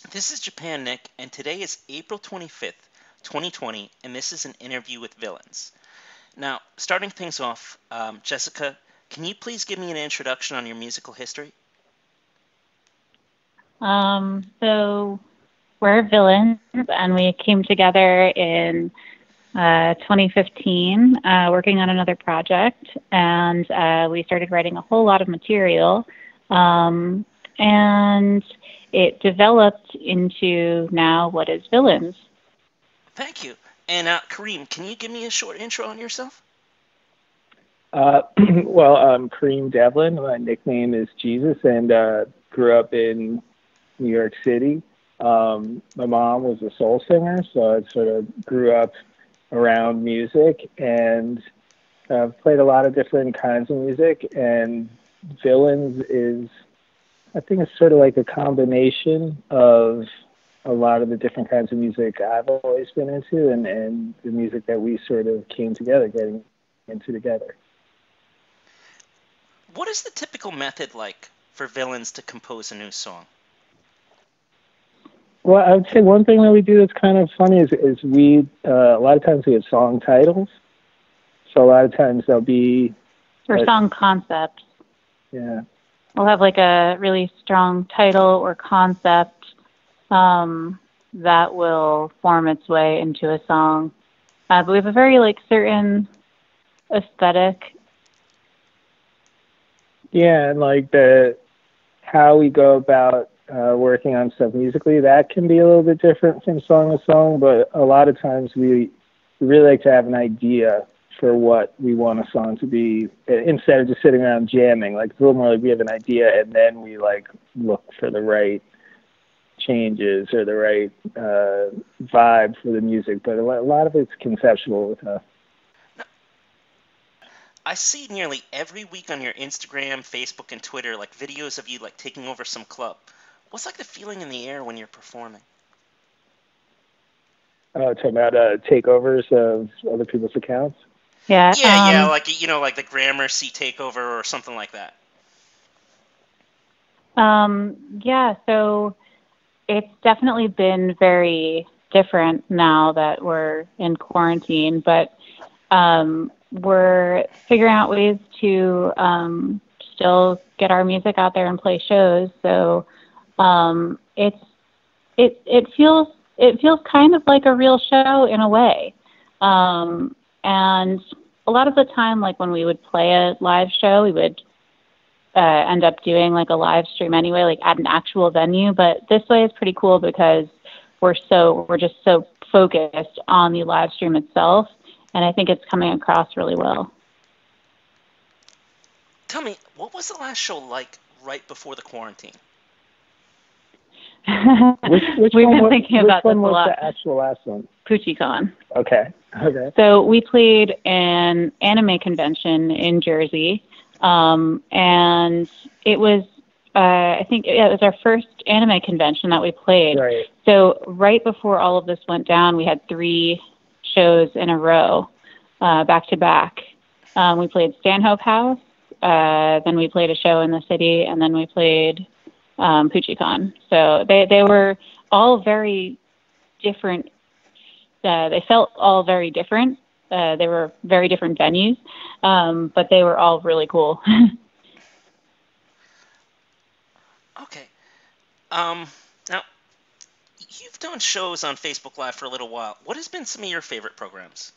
This is Japan Nick, and today is April 25th, 2020, and this is an interview with Villins. Now, starting things off, Jesyka, can you please give me an introduction on your musical history? So we're Villins, and we came together in 2015, working on another project, and we started writing a whole lot of material, and it developed into now what is Villins. Thank you. And Kareem, can you give me a short intro on yourself? Well, I'm Kareem Devlin. My nickname is Jesus, and grew up in New York City. My mom was a soul singer, so I sort of grew up around music, and I've played a lot of different kinds of music. And Villains is, I think, it's sort of like a combination of a lot of the different kinds of music I've always been into, and the music that we sort of came together, getting into together. What is the typical method like for Villins to compose a new song? Well, I would say one thing that we do that's kind of funny is we a lot of times we have song titles. So a lot of times there'll be Or song concepts. yeah. We'll have like a really strong title or concept that will form its way into a song. But we have a very like certain aesthetic. Yeah, and like the how we go about working on stuff musically, that can be a little bit different from song to song, but a lot of times we really like to have an idea for what we want a song to be instead of just sitting around jamming. Like it's a little more like we have an idea and then we like look for the right changes or the right vibe for the music. But a lot of it's conceptual with us. I see nearly every week on your Instagram, Facebook, and Twitter like videos of you like taking over some club. What's like the feeling in the air when you're performing? Talking about takeovers of other people's accounts. Yeah. Yeah, like like the Gramercy takeover or something like that. Yeah, so it's definitely been very different now that we're in quarantine, but we're figuring out ways to still get our music out there and play shows. So it feels kind of like a real show in a way. And a lot of the time, like when we would play a live show, we would end up doing like a live stream anyway, like at an actual venue. But this way is pretty cool because we're just so focused on the live stream itself, and I think it's coming across really well. Tell me, what was the last show like right before the quarantine? Which We've one been was, thinking which about this one a was lot. the actual last one? PoochieCon. Okay. So we played an anime convention in Jersey, and it was, I think, it was our first anime convention that we played. Right. So right before all of this went down, we had 3 shows in a row, back to back. We played Stanhope House, then we played a show in the city, and then we played PoochieCon. So they were all very different. They felt all very different. They were very different venues, but they were all really cool. Okay. Now you've done shows on Facebook Live for a little while. What has been some of your favorite programs?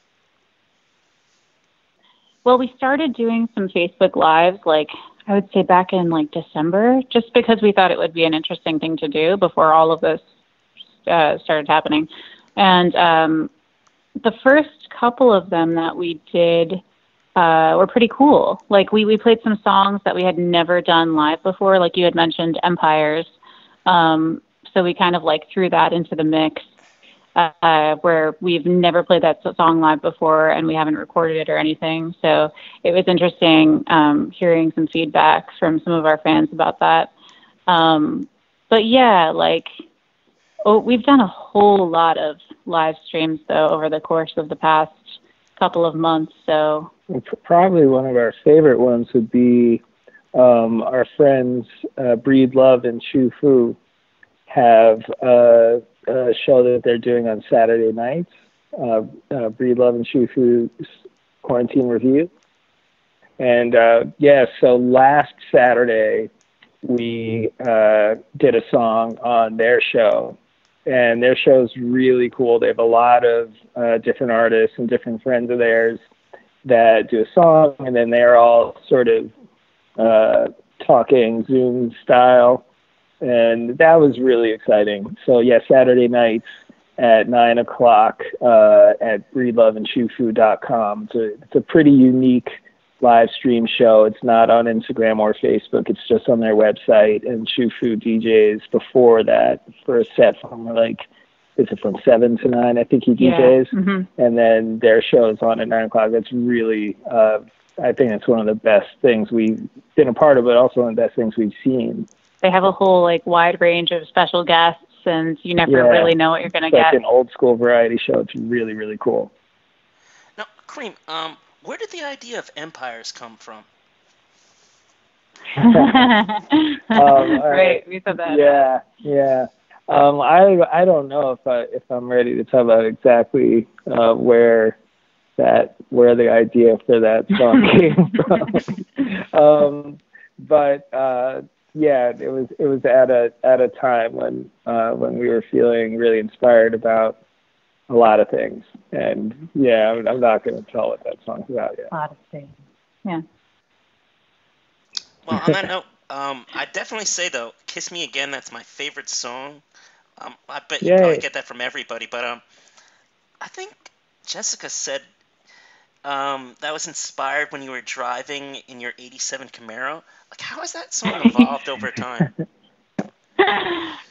Well, we started doing some Facebook Lives, like I would say back in like December, just because we thought it would be an interesting thing to do before all of this started happening. And the first couple of them that we did were pretty cool. Like we played some songs that we had never done live before, like you had mentioned, Empires. So we kind of like threw that into the mix, where we've never played that song live before and we haven't recorded it or anything. So it was interesting hearing some feedback from some of our fans about that. But yeah, we've done a whole lot of live streams though over the course of the past couple of months. So probably one of our favorite ones would be our friends Breed Love and Chu Fu have a show that they're doing on Saturday nights, Breed Love and Shufu's Quarantine Review. And so last Saturday we did a song on their show, and their show's really cool. They have a lot of different artists and different friends of theirs that do a song, and then they're all sort of talking Zoom style, and that was really exciting. So yeah, Saturday nights at 9:00 at breedloveandshufu.com. It's a pretty unique live stream show. It's not on Instagram or Facebook. It's just on their website, and Shufu DJs before that for a set from from 7 to 9, I think he DJs. Yeah. Mm-hmm. And then their show is on at 9:00. That's really, I think it's one of the best things we've been a part of, but also one of the best things we've seen. They have a whole wide range of special guests, and you never really know what you're going to get. It's like an old school variety show. It's really, really cool. Now, Kareem, where did the idea of empires come from? Right, we said that. Yeah. I don't know if I'm ready to talk about exactly where the idea for that song came from. But it was at a time when we were feeling really inspired about a lot of things, and I'm not going to tell what that song's about yet. A lot of things. Yeah. Well, on that note, I'd definitely say, though, Kiss Me Again, that's my favorite song. I bet you probably get that from everybody, but I think Jesyka said that was inspired when you were driving in your 87 Camaro. How has that song evolved over time?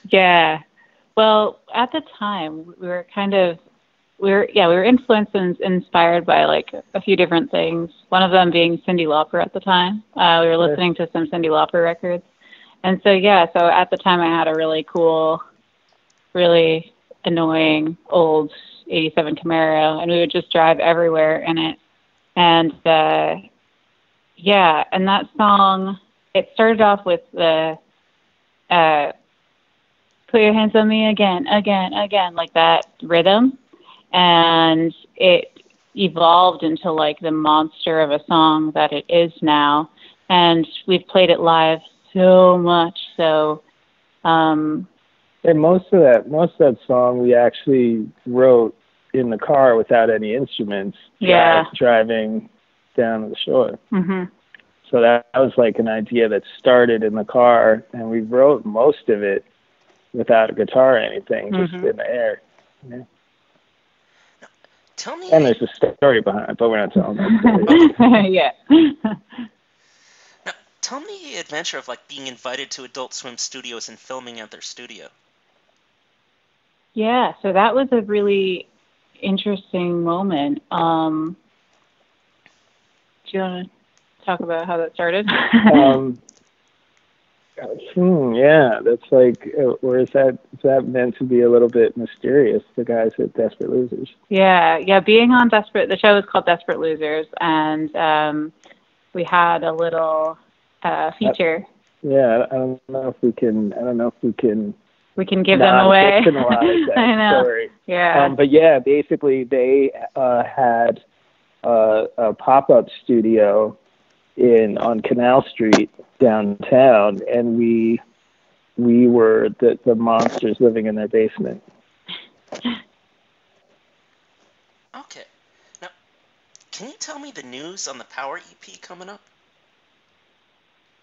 Yeah. Well, at the time, we were influenced and inspired by a few different things. One of them being Cyndi Lauper at the time. We were listening to some Cyndi Lauper records. And so at the time I had a really cool, really annoying old 87 Camaro, and we would just drive everywhere in it. And and that song, it started off with the put your hands on me again, like that rhythm. And it evolved into the monster of a song that it is now. And we've played it live so much. So, and most of that song we actually wrote in the car without any instruments. Driving down to the shore. Mm-hmm. So that was an idea that started in the car, and we wrote most of it without a guitar or anything, just in the air. Yeah. Tell me. And there's a story behind it, but we're not telling that story. Yeah. Now, tell me the adventure of being invited to Adult Swim Studios and filming at their studio. Yeah, so that was a really interesting moment. Do you want to talk about how that started? That's or is that meant to be a little bit mysterious, the guys at Desperate Losers? Yeah, being on the show is called Desperate Losers, and we had a little feature. I don't know if we can. We can give them away. That I know. Story. Yeah. But basically they had a pop-up studio on Canal Street downtown, and we were the monsters living in their basement. Okay. Now, can you tell me the news on the Power EP coming up?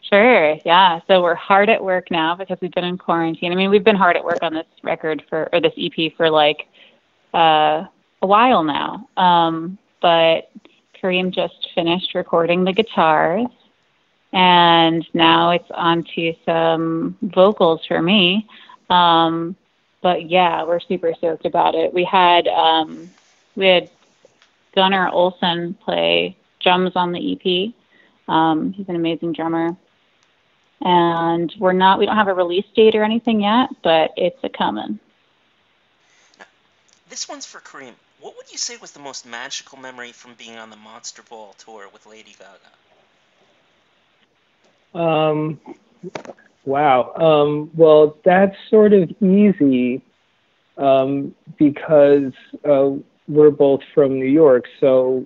Sure, yeah. So we're hard at work now because we've been in quarantine. I mean, we've been hard at work on this record or this EP for a while now. But Kareem just finished recording the guitars, and now it's on to some vocals for me. But yeah, we're super stoked about it. We had Gunnar Olsen play drums on the EP. He's an amazing drummer. And we don't have a release date or anything yet, but it's a coming. Now, this one's for Kareem. What would you say was the most magical memory from being on the Monster Ball tour with Lady Gaga? Wow. Well, that's sort of easy because we're both from New York. So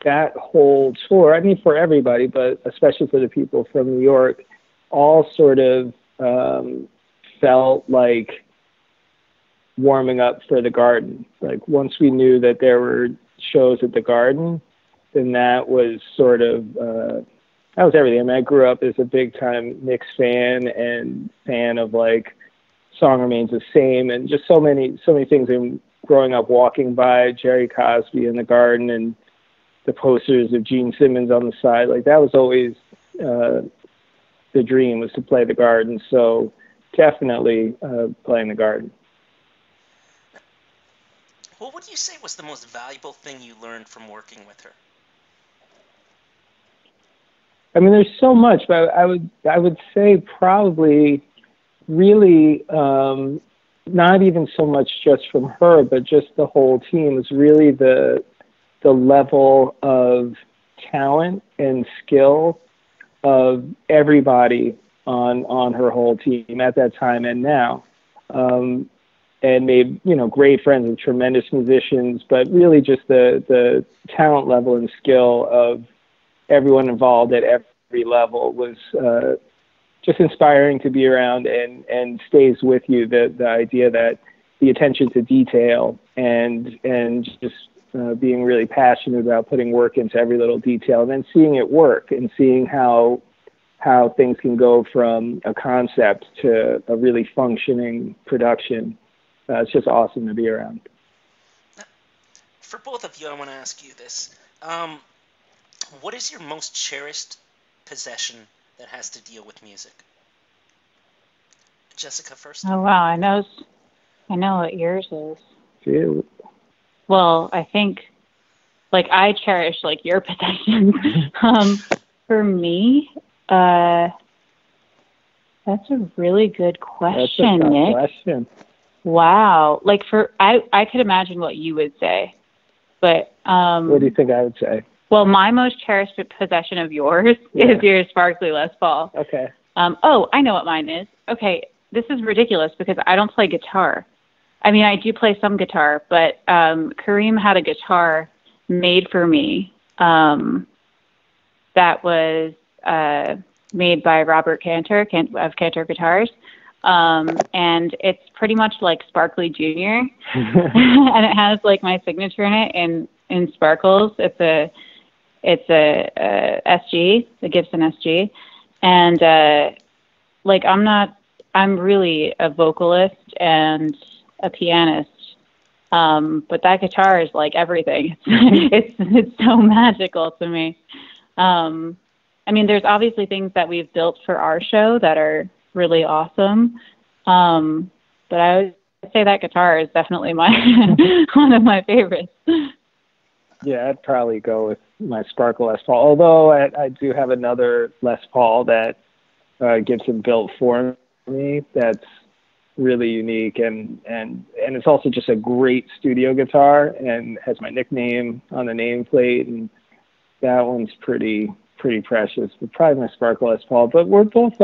that whole tour, I mean, for everybody, but especially for the people from New York, all sort of felt like warming up for the Garden. Like once we knew that there were shows at the Garden, then that was sort of that was everything. I mean, I grew up as a big time Knicks fan and fan of like Song Remains the Same and just so many things. And growing up walking by Jerry Cosby in the Garden and the posters of Gene Simmons on the side, like that was always the dream, was to play the Garden. So definitely playing the Garden. What would you say was the most valuable thing you learned from working with her? I mean, there's so much, but I would say probably really not even so much just from her, but just the whole team is really the level of talent and skill of everybody on her whole team at that time and now. And made, great friends with tremendous musicians, but really just the talent level and skill of everyone involved at every level was just inspiring to be around, and stays with you. The idea that the attention to detail and just being really passionate about putting work into every little detail, and then seeing it work and seeing how things can go from a concept to a really functioning production. It's just awesome to be around. For both of you, I want to ask you this. What is your most cherished possession that has to deal with music? Jesyka first. Oh wow, I know what yours is. Ew. Well, I think like I cherish like your possessions. For me, that's a really good question, That's a tough Nick. question. Wow. Like I could imagine what you would say, but What do you think I would say? well, my most cherished possession of yours is your sparkly Les Paul. Okay. Oh, I know what mine is. Okay, this is ridiculous because I don't play guitar. I mean, I do play some guitar, but Kareem had a guitar made for me that was made by Robert Cantor of Cantor Guitars. And it's pretty much like Sparkly Junior, and it has like my signature in it in sparkles. It's a SG, the Gibson SG, and like I'm really a vocalist and a pianist, but that guitar is like everything. It's so magical to me. I mean, there's obviously things that we've built for our show that are really awesome. But I would say that guitar is definitely one of my favorites. Yeah, I'd probably go with my Sparkle Les Paul. Although I do have another Les Paul that Gibson built for me that's really unique, and it's also just a great studio guitar and has my nickname on the nameplate, and that one's pretty precious. But probably my Sparkle Les Paul. But we're both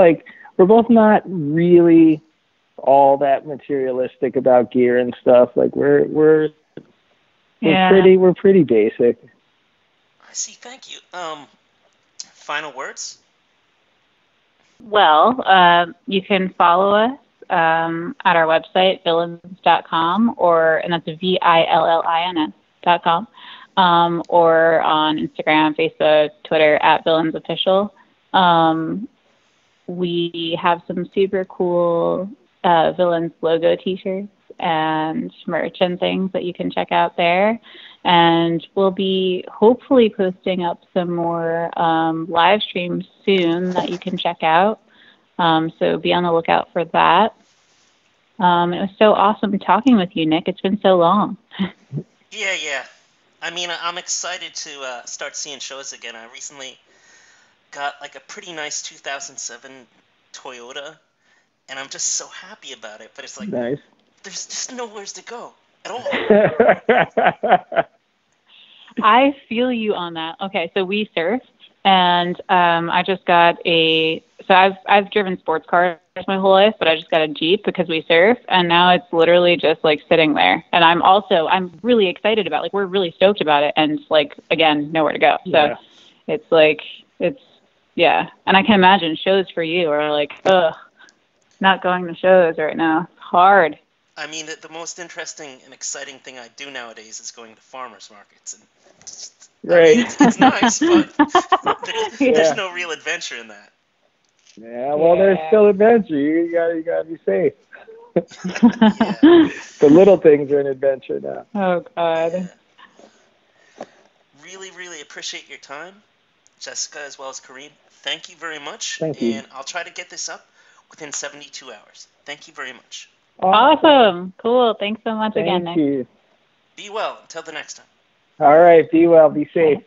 not really all that materialistic about gear and stuff. Like we're pretty basic. I see. Thank you. Final words? Well, you can follow us at our website, villins.com, and that's VILLINS.com, or on Instagram, Facebook, Twitter, at Villins Official. We have some super cool Villins logo t-shirts and merch and things that you can check out there. And we'll be hopefully posting up some more live streams soon that you can check out. So be on the lookout for that. It was so awesome talking with you, Nick. It's been so long. Yeah. I mean, I'm excited to start seeing shows again. I recently got like a pretty nice 2007 Toyota, and I'm just so happy about it. But it's like, nice. There's just nowhere to go at all. I feel you on that. Okay, so we surfed And I just got I've driven sports cars my whole life, but I just got a Jeep because we surf, and now it's literally just like sitting there. And I'm really excited about, like, we're really stoked about it, and like, again, nowhere to go. So it's like, yeah. And I can imagine shows for you are like, not going to shows right now. It's hard. I mean, the most interesting and exciting thing I do nowadays is going to farmers markets, and Right. I mean, it's nice, but there's no real adventure in that. Yeah, well, there's still adventure. You gotta be safe. Yeah. The little things are an adventure now. Oh God. Yeah. Really, really appreciate your time, Jesyka as well as Kareem. Thank you very much. Thank you. And I'll try to get this up within 72 hours. Thank you very much. Awesome. Cool. Thanks so much again, Nick. Thank you. Be well. Until the next time. All right. Be well. Be safe.